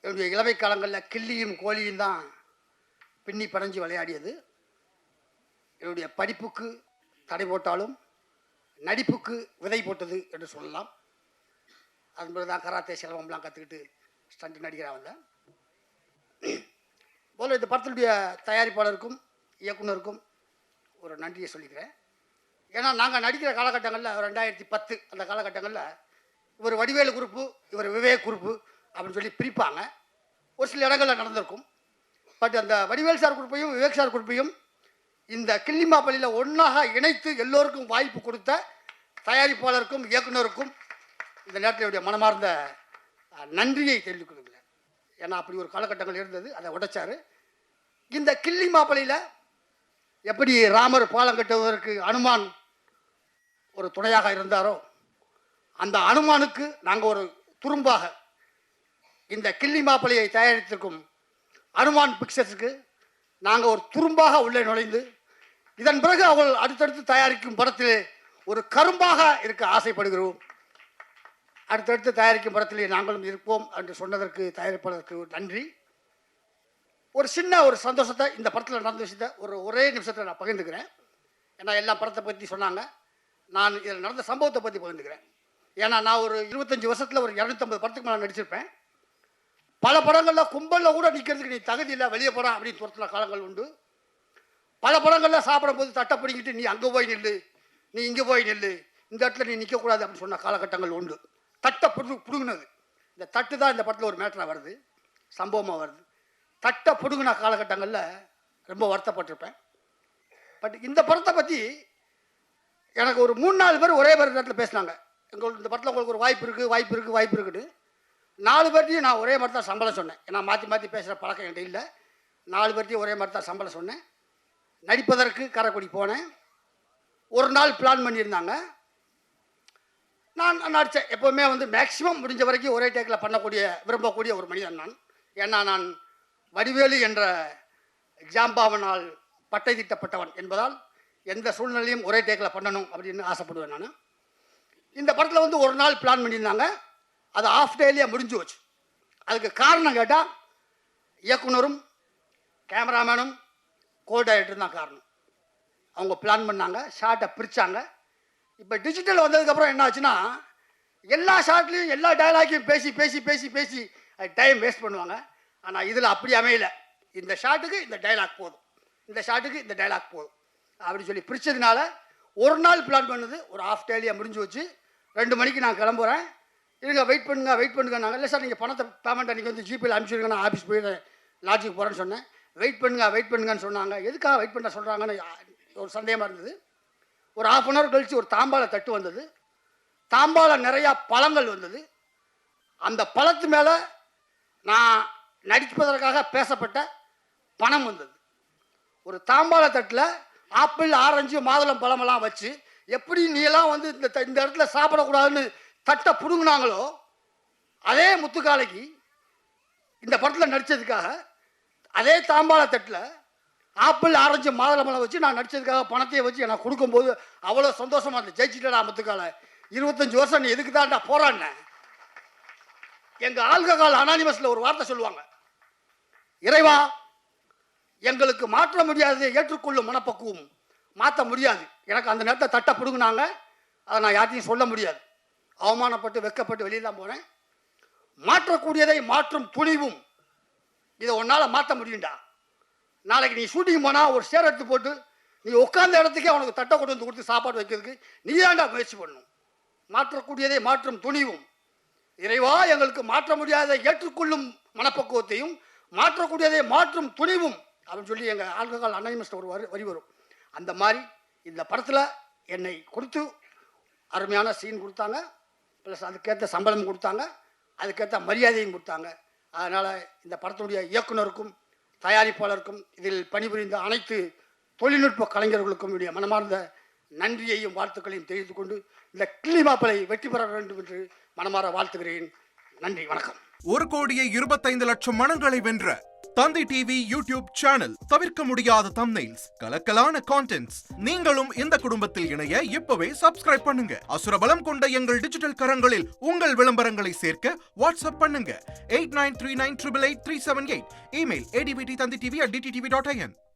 என்னுடைய இளமை காலங்களில் கிள்ளியும் கோழியும் தான் பின்னி படைஞ்சு விளையாடியது. என்னுடைய படிப்புக்கு தடை போட்டாலும் நடிப்புக்கு விதை போட்டது என்று சொல்லலாம். அதன் பிறகு தான் கராத்தே சிலம்பம்லாம் கற்றுக்கிட்டு ஸ்டண்ட் நடிகராக வந்தேன். முதல்ல இந்த படத்தினுடைய தயாரிப்பாளருக்கும் இயக்குனருக்கும் ஒரு நன்றியை சொல்லிக்கிறேன். ஏன்னா நாங்கள் நடிக்கிற காலகட்டங்களில் 2010 அந்த காலகட்டங்களில் இவர் வடிவேலு குரூப்பு, இவர் விவேக் குரூப்பு அப்படின்னு சொல்லி பிரிப்பாங்க. ஒரு சில இடங்களில் நடந்திருக்கும். பட் அந்த வடிவேல் சார் குரூப்பையும் விவேக் சார் குரூப்பையும் இந்த கிள்ளிமாப்பள்ளியில் ஒன்றாக இணைத்து எல்லோருக்கும் வாய்ப்பு கொடுத்த தயாரிப்பாளருக்கும் இயக்குனருக்கும் இந்த நேரத்தில் என்னுடைய மனமார்ந்த நன்றியை தெரிவித்துக் கொள்கிறேன். ஏன்னா அப்படி ஒரு காலகட்டங்கள் இருந்தது, அதை உடைச்சார். இந்த கிள்ளிமாப்பள்ளியில் எப்படி ராமர் பாலம் கட்டுவதற்கு அனுமான் ஒரு துணையாக இருந்தாரோ, அந்த அனுமானுக்கு நாங்கள் ஒரு துரும்பாக இந்த கிள்ளிமாப்பள்ளியை தயாரித்திருக்கும் அனுமான் பிக்சர்ஸுக்கு நாங்கள் ஒரு துரும்பாக உள்ளே நுழைந்து இதன் பிறகு அவள் அடுத்தடுத்து தயாரிக்கும் படத்திலே ஒரு கரும்பாக இருக்க ஆசைப்படுகிறோம். அடுத்தடுத்து தயாரிக்கும் படத்திலே நாங்களும் இருப்போம் என்று சொன்னதற்கு தயாரிப்பாளருக்கு நன்றி. ஒரு சின்ன ஒரு சந்தோஷத்தை இந்த படத்தில் நடந்த விஷயத்தை ஒரே நிமிஷத்தில் நான் பகிர்ந்துக்கிறேன். ஏன்னா எல்லா படத்தை பற்றி சொன்னாங்க, நான் இதில் நடந்த சம்பவத்தை பற்றி பகிர்ந்துக்கிறேன். ஏன்னா நான் ஒரு 25 வருஷத்தில் ஒரு 250 படத்துக்கு மேலே நடிச்சிருப்பேன். பல படங்களில் கும்பலில் கூட நிற்கிறதுக்கு நீ தகுதி இல்லை, வெளியே போகிறான் அப்படின்னு துரத்துன காலங்கள் உண்டு. பல படங்களில் சாப்பிடும்போது தட்டை பிடிங்கிட்டு நீ அங்கே போய் நில்லு, நீ இங்கே போய் நில்லு, இந்த இடத்துல நீ நிற்கக்கூடாது அப்படின்னு சொன்ன காலகட்டங்கள் உண்டு. தட்டை பிடுங்கினது, இந்த தட்டு தான் இந்த படத்தில் ஒரு மேட்டராக வருது, சம்பவமாக வருது. தட்டை பிடுங்கின காலகட்டங்களில் ரொம்ப வருத்தப்பட்டிருப்பேன். பட் இந்த படத்தை பற்றி எனக்கு ஒரு 3-4 பேர் ஒரே நேரத்தில் பேசினாங்க. இந்த படத்தில் உங்களுக்கு ஒரு வாய்ப்பு இருக்குன்னு 4 பேர்த்தையும் நான் ஒரே மாதிரி தான் சம்பளம் சொன்னேன். ஏன்னா மாற்றி மாற்றி பேசுகிற பழக்கம் என்கிட்ட இல்லை. 4 பேர்த்தையும் ஒரே மாதிரி தான் சம்பளம் சொன்னேன். நடிப்பதற்கு காரைக்குடி போனேன். ஒரு நாள் பிளான் பண்ணியிருந்தாங்க. நான் நடித்தேன். எப்போவுமே மேக்சிமம் முடிஞ்ச வரைக்கும் ஒரே டேக்கில் விரும்பக்கூடிய ஒரு மனிதன் நான். ஏன்னா நான் வடிவேலு என்ற ஜாம்பாவனால் பட்டை திட்டப்பட்டவன் என்பதால் எந்த சூழ்நிலையும் ஒரே டேக்கில் பண்ணணும் அப்படின்னு ஆசைப்படுவேன் நான். இந்த படத்தில் ஒரு நாள் பிளான் பண்ணியிருந்தாங்க. அது ஆஃப் டேலியே முடிஞ்சு வச்சு. அதுக்கு காரணம் கேட்டால் இயக்குனரும் கேமராமேனும் கோ டைரக்டரும் தான் காரணம். அவங்க பிளான் பண்ணாங்க, ஷார்ட்டை பிரித்தாங்க. இப்போ டிஜிட்டல் வந்ததுக்கப்புறம் என்ன ஆச்சுன்னா, எல்லா ஷார்ட்லேயும் எல்லா டைலாக்கையும் பேசி பேசி பேசி பேசி டைம் வேஸ்ட் பண்ணுவாங்க. ஆனால் இதில் அப்படி அமையலை. இந்த ஷாட்டுக்கு இந்த டைலாக் போதும், இந்த ஷாட்டுக்கு இந்த டைலாக் போதும் அப்படின்னு சொல்லி பிரித்ததுனால ஒரு நாள் பிளான் பண்ணது ஒரு ஆஃப் டேலியாக முடிஞ்சு வச்சு. 2 மணிக்கு நான் கிளம்புறேன். இருங்க வெயிட் பண்ணுங்க நாங்கள். இல்லை சார் நீங்கள் பணத்தை பேமெண்ட் அன்றைக்கி ஜிபேயில் அனுப்பிச்சிருங்க, நான் ஆஃபீஸ் போய் லாட்ஜுக்கு போகிறேன்னு சொன்னேன். வெயிட் பண்ணுங்கன்னு சொன்னாங்க. எதுக்காக வெயிட் பண்ண சொல்கிறாங்கன்னு ஒரு சந்தேகமாக இருந்தது. ஒரு 1/2 hour கழித்து ஒரு தாம்பாள தட்டு வந்தது. தாம்பாளம் நிறையா பழங்கள் வந்தது. அந்த பழத்து மேலே நான் நடிப்பதற்காக பேசப்பட்ட பணம் வந்தது. ஒரு தாம்பாள தட்டில் ஆப்பிள், ஆரஞ்சு, மாதுளம் பழமெல்லாம் வச்சு எப்படி நீலாம் இந்த இடத்துல சாப்பிடக்கூடாதுன்னு தட்டை பிடுங்கினாங்களோ, அதே முத்துக்காலைக்கு இந்த படத்தில் நடித்ததுக்காக அதே தாம்பாள தட்டில் ஆப்பிள், ஆரஞ்சு, மாதுளம்பழம் வச்சு நான் நடித்ததுக்காக பணத்தையே வச்சு நான் கொடுக்கும்போது அவ்வளோ சந்தோஷமாக இருந்தது. ஜெயிச்சிட்டா முத்துக்காலை, 25 வருஷம் நீ எதுக்கு தான்டா போராடின. எங்கள் ஆல்கஹால் அனானிமஸில் ஒரு வார்த்தை சொல்லுவாங்க, இறைவா எங்களுக்கு மாற்ற முடியாததை ஏற்றுக்கொள்ளும் மனப்பக்குவம் மாற்ற முடியாது. எனக்கு அந்த நேரத்தை தட்டை பிடுங்கினாங்க. அதை நான் யார்ட்டையும் சொல்ல முடியாது. அவமானப்பட்டு வெக்கப்பட்டு வெளியில் தான் போனேன். மாற்றக்கூடியதை மாற்றும் துணிவும் இதை உன்னால் மாற்ற முடியும்டா. நாளைக்கு நீ ஷூட்டிங் போனால் ஒரு சேர் எடுத்து போட்டு நீ உட்கார்ந்த இடத்துக்கே அவனுக்கு தட்டை கொண்டு வந்து கொடுத்து சாப்பாடு வைக்கிறதுக்கு நீ தான்டா முயற்சி பண்ணணும். மாற்றக்கூடியதை மாற்றும் துணிவும், இறைவா எங்களுக்கு மாற்ற முடியாததை ஏற்றுக்கொள்ளும் மனப்பக்குவத்தையும் மாற்றக்கூடியதை மாற்றும் துணிவும் அப்படின்னு சொல்லி எங்கள் ஆல்கஹால் அனானிமஸில் ஒரு வரி வரும். அந்த மாதிரி இந்த படத்தில் என்னை கொடுத்து அருமையான சீன் கொடுத்தாங்க. ப்ளஸ் அதுக்கேற்ற சம்பளம் கொடுத்தாங்க, அதுக்கேற்ற மரியாதையும் கொடுத்தாங்க. அதனால் இந்த படத்துடைய இயக்குனருக்கும் தயாரிப்பாளருக்கும் இதில் பணிபுரிந்த அனைத்து தொழில்நுட்ப கலைஞர்களுக்கும் என்னுடைய மனமார்ந்த நன்றியையும் வாழ்த்துக்களையும் தெரிவித்துக் கொண்டு இந்த கிள்ளிமாப்பளை வெற்றி பெற வேண்டும் என்று மனமாற வாழ்த்துகிறேன். நன்றி, வணக்கம். 1,25,00,000 மனங்களை வென்ற தந்தி டிவி யூடியூப் சேனல், தவிர்க்க முடியாத தம்ப்நெயில்ஸ், கலக்கலான கான்டென்ட்ஸ். நீங்களும் இந்த குடும்பத்தில் இணைய இப்பவே சப்ஸ்கிரைப் பண்ணுங்க. அசுரபலம் கொண்ட எங்கள் டிஜிட்டல் கரங்களில் உங்கள் விளம்பரங்களை சேர்க்க வாட்ஸ்அப் பண்ணுங்க 8939888378. Email advtthanditv@dttv.in.